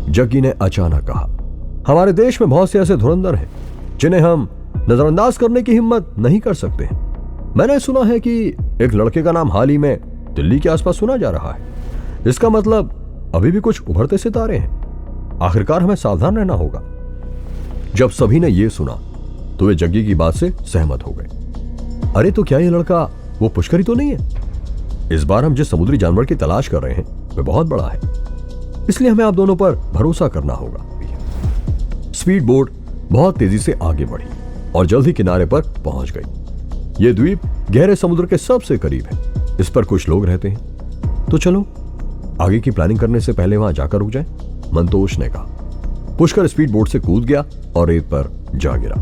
जग्गी ने अचानक कहा। हमारे देश में बहुत से ऐसे धुरंधर हैं जिन्हें हम नजरअंदाज करने की हिम्मत नहीं कर सकते हैं। मैंने सुना है कि एक लड़के का नाम हाल ही में दिल्ली के आसपास सुना जा रहा है। इसका मतलब अभी भी कुछ उभरते सितारे हैं। आखिरकार हमें सावधान रहना होगा। जब सभी ने यह सुना तो वे जग्गी की बात से सहमत हो गए। अरे तो क्या यह लड़का वो पुष्कर ही तो नहीं है? इस बार हम जिस समुद्री जानवर की तलाश कर रहे हैं वह बहुत बड़ा है, इसलिए हमें आप दोनों पर भरोसा करना होगा। स्पीड बोट बहुत तेजी से आगे बढ़ी और जल्द ही किनारे पर पहुंच गई। यह द्वीप गहरे समुद्र के सबसे करीब है। इस पर कुछ लोग रहते हैं। तो चलो आगे की प्लानिंग करने से पहले वहां जाकर रुक जाएं, मंतोष ने कहा। पुष्कर स्पीड बोट से कूद गया और रेत पर जा गिरा।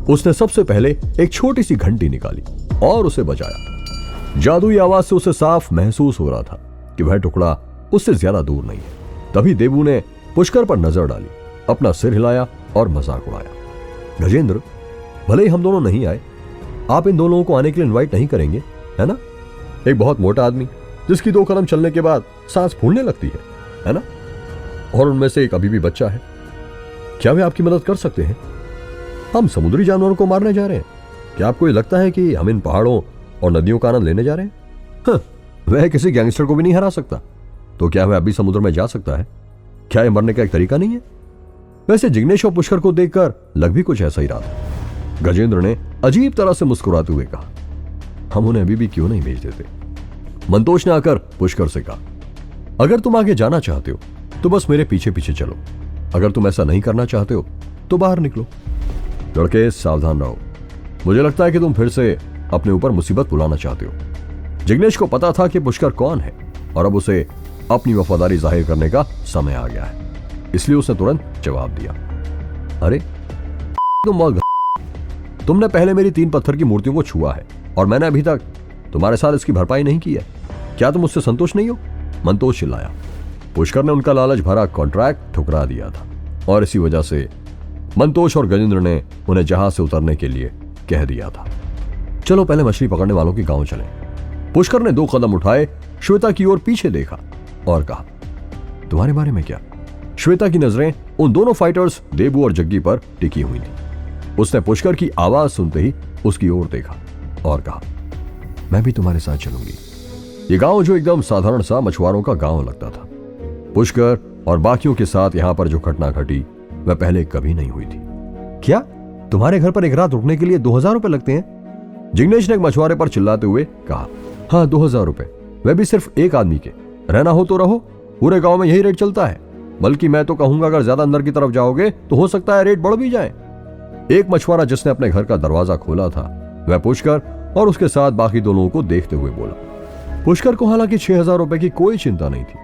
उसने सबसे पहले एक छोटी सी घंटी निकाली और उसे बजाया। जादुई आवाज से उसे साफ महसूस हो रहा था कि वह टुकड़ा उससे ज्यादा दूर नहीं है। तभी देबू ने पुष्कर पर नजर डाली, अपना सिर हिलाया और मजाक उड़ाया। गजेंद्र, भले ही हम दोनों नहीं आए, आप इन दो लोगों को आने के लिए इनवाइट नहीं करेंगे, है ना? एक बहुत मोटा आदमी जिसकी 2 कदम चलने के बाद सांस फूलने लगती है ना? और उनमें से एक अभी भी बच्चा है। क्या वे आपकी मदद कर सकते हैं? हम समुद्री जानवरों को मारने जा रहे हैं। क्या आपको ये लगता है कि हम इन पहाड़ों और नदियों का आनंद लेने जा रहे हैं? वह किसी गैंगस्टर को भी नहीं हरा सकता। तो क्या वह अभी समुद्र में जा सकता है? क्या यह मरने का एक तरीका नहीं है? वैसे जिग्नेश और पुष्कर को देखकर लग भी कुछ ऐसा ही रहा था। गजेंद्र ने अजीब तरह से मुस्कुराते हुए कहा, हम उन्हें अभी भी क्यों नहीं भेज देते? मंतोष ने आकर पुष्कर से कहा, अगर तुम आगे जाना चाहते हो तो बस मेरे पीछे पीछे चलो। अगर तुम ऐसा नहीं करना चाहते हो तो बाहर निकलो। लड़के, सावधान रहो। मुझे लगता है कि तुम फिर से अपने ऊपर मुसीबत बुलाना चाहते हो। जिग्नेश को पता था कि पुष्कर कौन है और अब उसे अपनी वफादारी जाहिर करने का समय आ गया है, इसलिए उसने तुरंत जवाब दिया, अरे तुमने पहले मेरी 3 पत्थर की मूर्तियों को छुआ है और मैंने अभी तक तुम्हारे साथ इसकी भरपाई नहीं की है। क्या तुम उससे संतुष्ट नहीं हो? मंतोष चिल्लाया। पुष्कर ने उनका लालच भरा कॉन्ट्रैक्ट ठुकरा दिया था और इसी वजह से मंतोष और गजेंद्र ने उन्हें जहाज से उतरने के लिए कह दिया था। चलो पहले मछली पकड़ने वालों के गांव चलें। पुष्कर ने 2 कदम उठाए, श्वेता की ओर पीछे देखा और कहा, तुम्हारे बारे में क्या? श्वेता की नजरें उन दोनों फाइटर्स देबू और जग्गी पर टिकी हुई थी। उसने पुष्कर की आवाज सुनते ही उसकी ओर देखा और कहा, मैं भी तुम्हारे साथ चलूंगी। ये गांव जो एकदम साधारण सा मछुआरों का गांव लगता था। पुष्कर और बाकियों के साथ यहां पर जो घटना घटी वह पहले कभी नहीं हुई थी। क्या तुम्हारे घर पर एक रात रुकने के लिए 2000 रुपए लगते हैं? जिग्नेश ने एक मछुआरे पर चिल्लाते हुए कहा। हाँ, 2000 रुपए, वह भी सिर्फ एक आदमी के। रहना हो तो रहो, पूरे गांव में यही रेट चलता है। बल्कि मैं तो कहूंगा अगर ज्यादा अंदर की तरफ जाओगे तो हो सकता है रेट बढ़ भी जाए। एक मछुआरा जिसने अपने घर का दरवाजा खोला था वह पुष्कर और उसके साथ बाकी 2 लोगों को देखते हुए बोला। पुष्कर को हालांकि 6000 रुपए की कोई चिंता नहीं थी।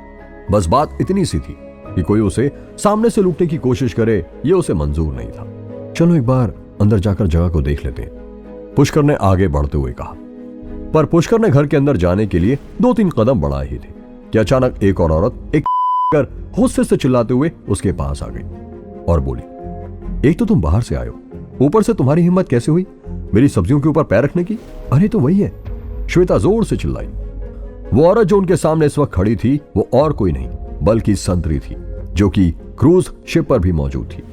बस बात इतनी सी थी कि कोई उसे सामने से लूटने की कोशिश करे ये उसे मंजूर नहीं था। चलो एक बार अंदर जाकर जगह को देख लेते हैं, पुष्कर ने आगे बढ़ते हुए कहा। पर पुष्कर ने घर के अंदर जाने के लिए 2-3 कदम बढ़ाए ही थे कि अचानक एक और औरत एक कर गुस्से से चिल्लाते हुए उसके पास आ गई और बोली, एक तो तुम बाहर से आए हो, ऊपर से तुम्हारी हिम्मत कैसे हुई मेरी सब्जियों के ऊपर पैर रखने की? अरे तो वही है, श्वेता जोर से चिल्लाई। वो औरत जो उनके सामने इस वक्त खड़ी थी वो और कोई नहीं बल्कि संतरी थी, जो कि क्रूज शिप पर भी मौजूद थी।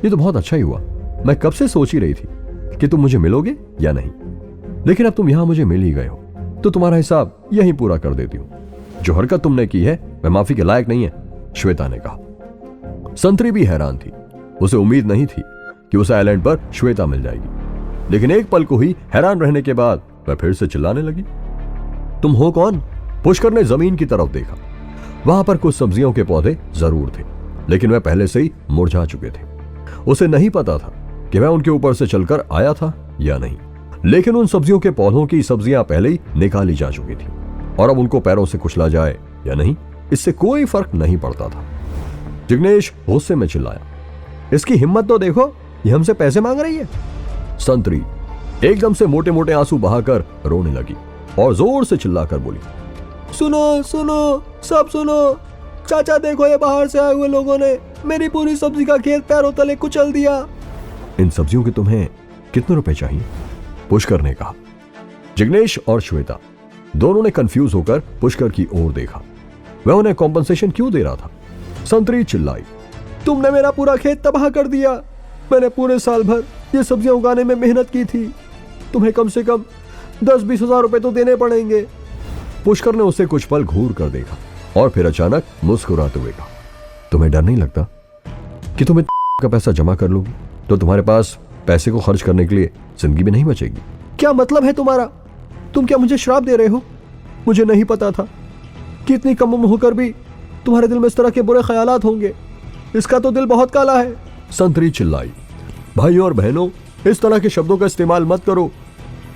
ये तो बहुत अच्छा ही हुआ। मैं कब से सोच ही रही थी कि तुम मुझे मिलोगे या नहीं, लेकिन अब तुम यहां मुझे मिल ही गए हो तो तुम्हारा हिसाब यहीं पूरा कर देती हूं। जो हरकत तुमने की है वह माफी के लायक नहीं है, श्वेता ने कहा। संतरी भी हैरान थी। उसे उम्मीद नहीं थी कि उस आइलैंड पर श्वेता मिल जाएगी, लेकिन एक पल को ही हैरान रहने के बाद वह फिर से चिल्लाने लगी, तुम हो कौन? पुष्कर ने जमीन की तरफ देखा। वहां पर कुछ सब्जियों के पौधे जरूर थे, लेकिन वह पहले से ही मुरझा चुके थे। उसे नहीं पता था कि वह उनके ऊपर से चलकर आया था या नहीं, लेकिन उन सब्जियों के पौधों की सब्जियां पहले ही निकाली जा चुकी थी और अब उनको पैरों से कुचला जाए या नहीं इससे कोई फर्क नहीं पड़ता था। जिग्नेश गुस्से में चिल्लाया, इसकी हिम्मत तो देखो, ये हमसे पैसे मांग रही है। संतरी एकदम से मोटे मोटे आंसू बहाकर रोने लगी और जोर से चिल्लाकर बोली, सुनो सुनो, सब सुनो, चाचा देखो ये बाहर से आए हुए लोगों ने मेरी पूरी सब्जी का खेत पैरों तले कुचल दिया। इन सब्जियों के तुम्हें कितने रुपए चाहिए? पुष्कर ने कहा। जिग्नेश और श्वेता दोनों ने कंफ्यूज होकर पुष्कर की ओर देखा। वह उन्हें कॉम्पनसेशन क्यों दे रहा था? संतरी चिल्लाई, तुमने मेरा पूरा खेत तबाह कर दिया। मैंने पूरे साल भर ये सब्जियां उगाने में मेहनत की थी। तुम्हें कम से कम 10-20 हजार रुपए तो देने पड़ेंगे। पुष्कर ने उसे कुछ पल घूर कर देखा और फिर अचानक मुस्कुराते हुए कहा, तुम्हें डर नहीं लगता कि तुम का पैसा जमा कर लोगी तो तुम्हारे पास पैसे को खर्च करने के लिए जिंदगी में नहीं बचेगी? क्या मतलब है तुम्हारा? तुम क्या मुझे श्राप दे रहे हो? मुझे नहीं पता था कि इतनी कम उम्र होकर भी तुम्हारे दिल में इस तरह के बुरे ख्यालात होंगे। इसका तो दिल बहुत काला है। संतरी चिल्लाई, भाइयों और बहनों, इस तरह के शब्दों का इस्तेमाल मत करो।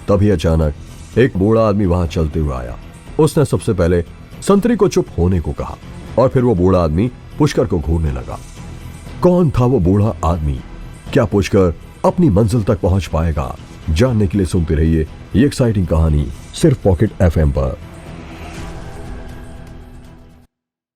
तभी अचानक एक बूढ़ा आदमी वहां चलते हुए आया। उसने सबसे पहले संतरी को चुप होने को कहा और फिर वो बूढ़ा आदमी पुष्कर को घूरने लगा। कौन था वो बूढ़ा आदमी? क्या पुष्कर अपनी मंजिल तक पहुंच पाएगा? जानने के लिए सुनते रहिए ये एक्साइटिंग कहानी सिर्फ पॉकेट FM पर।